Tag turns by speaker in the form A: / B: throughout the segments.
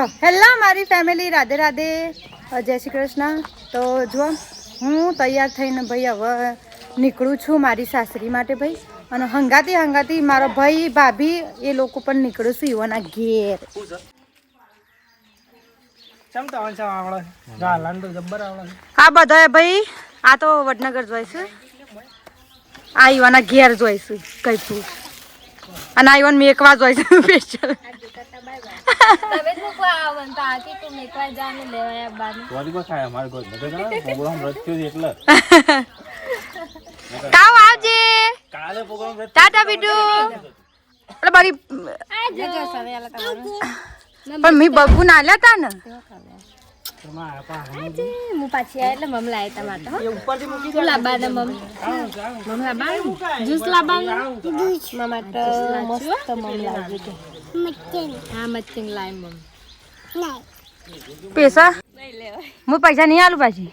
A: Hello મારી family, Radhe Radhe, જય શ્રી કૃષ્ણ. તો જો હું તૈયાર થઈને ભાઈ હવે નીકળું છું મારી સાસરી માટે ભાઈ, અને હંગાતી મારો ભાઈ ભાભી એ લોકો પણ નીકળું છું ઈવોના ઘેર. આ બધા ભાઈ આ તો વડનગર જોઈશું, આ ઈવાના ઘેર જોઈશું કઈ, અને આ ઈવન મેકવા જોઈશું સ્પેશિયલ. ટાટા બીટુ પણ મેં બબુ ના લેતા ને
B: હું પાછી એટલે મમ લાય તમારે તો લાબાના મમ લાબા જ્યુસ લાબાનું મમ્મા તો મસ્ત મમ લાવ્યું છે મચ્ચિંગ. હા મચ્ચિંગ લાય મમ
A: પૈસા હું પૈસા નહીં આલું પાછી.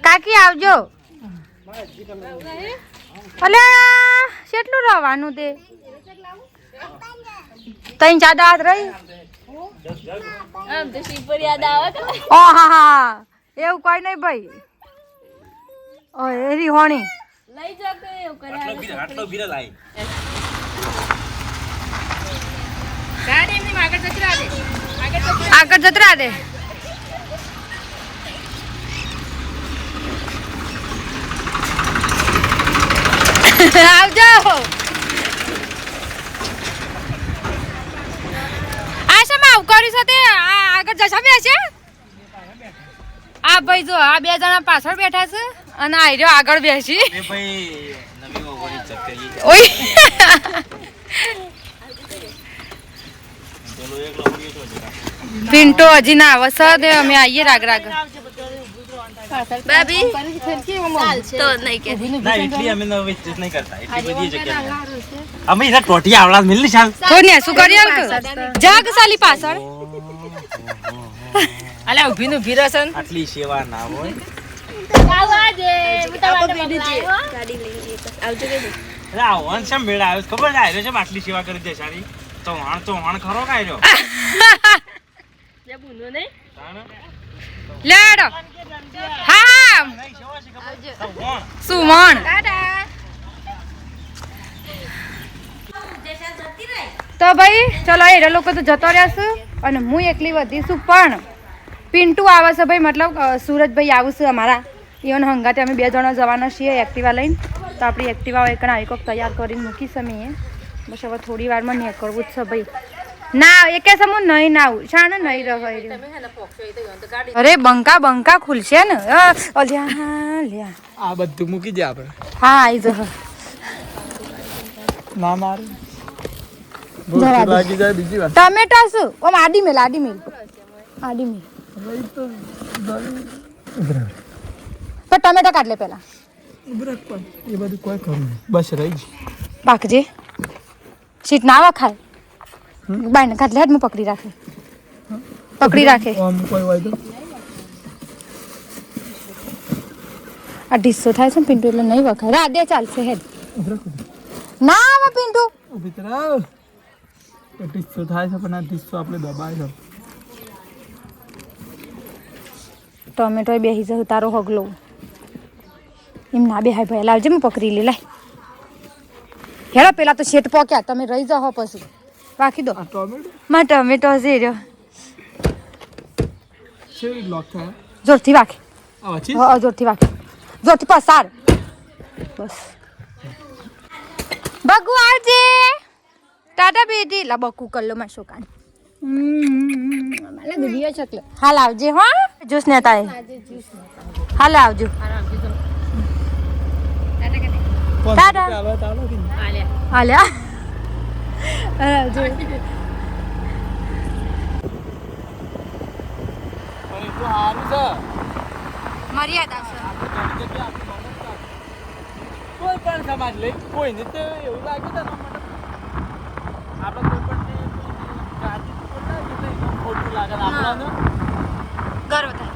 A: કાકી આવજો. અલે કેટલું રહેવાનું તે 3-4 દાત રહી.
B: આમ તો શીપર યાદ આવે કે
A: ઓ હા એવું કોઈ નહીં ભાઈ. ઓય એરી હોણી
B: લઈ જા કે એવું કરે આટલો બીરા લાઈ ગાડી એમની આગળ જતરા દે
A: આગળ જતરા દે. આવજો. આવું કર્યું છે તે આગળ જશા બે છે. આ ભાઈ જો આ 2 જણા પાછળ બેઠા છે અને આ રહ્યો આગળ બેસી. પિન્ટો હજી ના આવે છે, અમે આવીએ રાગ રાગ.
B: ભાભી તો નહીં કે
C: ના એટલી અમે વેસ્ટ નહીં કરતા, એટલી બધી જગ્યા અમે ઇધર ટોટી આવલા મિલ ની ચાલ
A: તો ને શું કરી આલ જગ સાલી પાછળ.
B: અલે ઉભી નું ભીરસન
C: આટલી સેવા ના હોય.
B: આવજે હું તમારે ગાડી લઈ આવજો કે
C: અરે આવન છે મેળ આવ્યો ખબર છે, આયરો છે આટલી સેવા કરી દે સારી તો હાણ ખરો કાયરો
B: જે બુનો નહીં
A: લેડો. હા સુમણ તો ભાઈ ચલો એ લોકો તો જતો રહેશે અને હું એકલી વધીશું, પણ પિન્ટુ આવે છે ભાઈ, મતલબ સુરજભાઈ આવશે અમારા. ઇવન હંગાતે અમે 2 જણા જવાના છીએ એક્ટિવા લઈને, તો આપણી એક્ટિવા એક કોક તૈયાર કરીને મૂકીશ અમે. બસ હવે થોડી વારમાં નીકળવું જ છે ભાઈ. ના એ કે સમૂહ નહીં ના આવું શાને નહીં રહે. અરે બંકા ખુલશે ને. લ્યા
D: આ બધું મૂકી દે આપણે.
A: હા આઈ જહ
D: ના મારે લાગી જાય બીજી વાત.
A: ટમેટા શું ઓમ આડી મેલ પણ ટમેટા કાઢ લે પેલા.
D: એ બધું કોઈ કરું બસ રહી જ
A: પાકજે સીટ ના વખાય. બાઈને કાઢ લે, હું પકડી રાખે.
D: આમ કોઈ હોય તો
A: આ ઢીસો થાય છે ને પિન્ટુ, એટલે નહીં વખાય. રાધે ચાલશે હેડ. ના આવે પિન્ટુ
D: ઉભી કરાવ. ટીસો થાય છે પણ આ ટીસો આપણે દબાય છે.
A: ટમેટો બેસી જશે તારો હગલો. એમ ના બેહાય ભાઈ. લાવજે હું પકડી લે. લાય હેડો પેલા તો શેઠ પોક્યા, તમે રહી જાઓ પછી રાખી દો.
D: આ ટોમેટો
A: માં ટમેટો છે રહ્યો.
D: શેવી લોક થાય
A: જોરથી વાગે.
D: આ વચ્ચે
A: જોરથી વાગે. જોરથી પસાર. બસ બગુ આવજે. ટાટા બેટી લા બકુ કલ્લો માં શોકાન. મને દુનિયા ચકલે હાલ આવજે. હા જ્યુસ ને તાય હાલ આવજો. ટાટા હાલ્યા આવજો. મર્યાદા છે
D: કોઈ પણ સમાજ લઈ કોઈ ને તો એવું લાગે છે ને આપણે કોઈ પણ ગાડી ખોટું લાગે આપણને
A: ગર્વ થાય.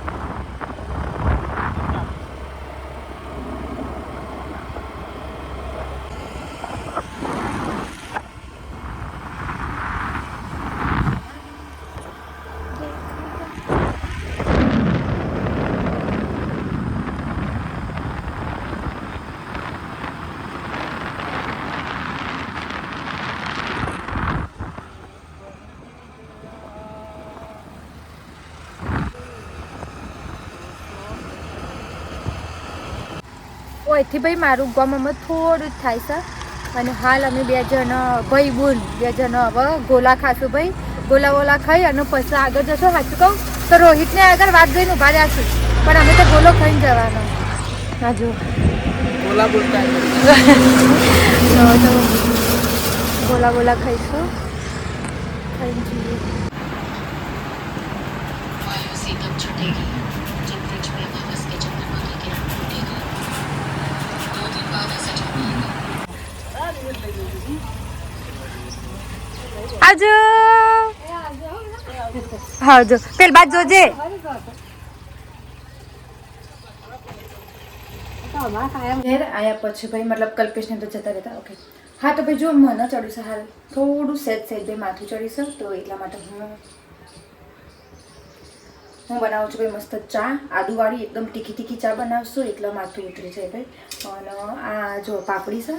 A: અહીંથી ભાઈ મારું ગામમાં થોડું જ થાય છે અને હાલ અમે 2 જણ ભાઈ બુન 2 જણ હવે ગોલા ખાશું ભાઈ. ગોલા ખાઈ અને પછી આગળ જશો. સાચું કહું તો રોહિતને આગળ વાત જોઈને ઊભા રહ્યાશું પણ અમે તો ગોલો ખાઈને જવાનો. હા જો
D: બોલા બોલતા
A: તો ગોલા ખાઈશું. ખાઈને જઈએ. આજો હા જો પેલ બાદ જોજે. ઘેર આયા પછી ભાઈ મતલબ કલ્પેશને તો જતા રહેતા. ઓકે હા તો ભાઈ જો મને ચડ્યું છે હાલ થોડું સેજ ભાઈ માથું ચડ્યું છે તો એટલા માટે હું બનાવું છું ભાઈ મસ્ત ચા આદુવાળી એકદમ તીખી ચા બનાવશું એટલે માથું ઉતરે છે ભાઈ. અને આ જો પાપડી છે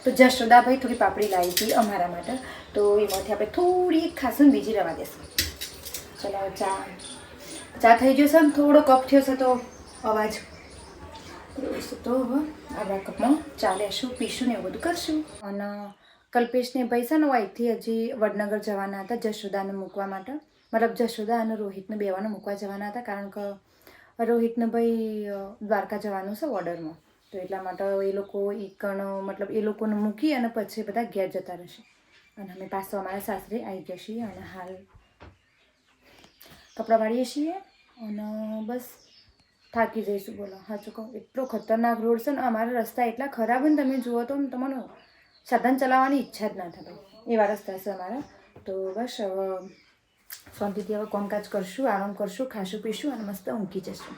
A: તો જશોદાભાઈ થોડી પાપડી લાવી હતી અમારા માટે તો એમાંથી આપણે થોડી ખાશું ને બીજી રવા દેશું. ચલો ચા થઈ ગયો છે ને થોડો કપ થયો છે તો અવાજ તો હવે આપણા કપમાં ચા લેશું પીશું ને એવું બધું કરશું. અને કલ્પેશને ભાઈ છે ને અહીંથી હજી વડનગર જવાના હતા જશોદાને મૂકવા માટે. મતલબ જશોદા અને રોહિતને બેવાને મૂકવા જવાના હતા કારણ કે રોહિતને ભાઈ દ્વારકા જવાનું છે ઓર્ડરમાં તો એટલા માટે એ લોકો મતલબ એ લોકોને મૂકી અને પછી બધા ઘેર જતા રહેશે. અને અમે પાછો અમારા સાસરે આવી ગયા છીએ અને હાલ કપડાં વાળીએ છીએ અને બસ થાકી જઈશું. બોલો સાચું કહું એટલો ખતરનાક રોડ છે ને અમારા રસ્તા એટલા ખરાબ ને તમે જુઓ તો તમને સાધન ચલાવવાની ઈચ્છા જ ના થાય ભાઈ એવા રસ્તા છે અમારા. તો બસ હવે શાંતિથી હવે કામકાજ કરશું આરામ કરશું ખાશું પીશું અને મસ્ત ઊંઘી જશું.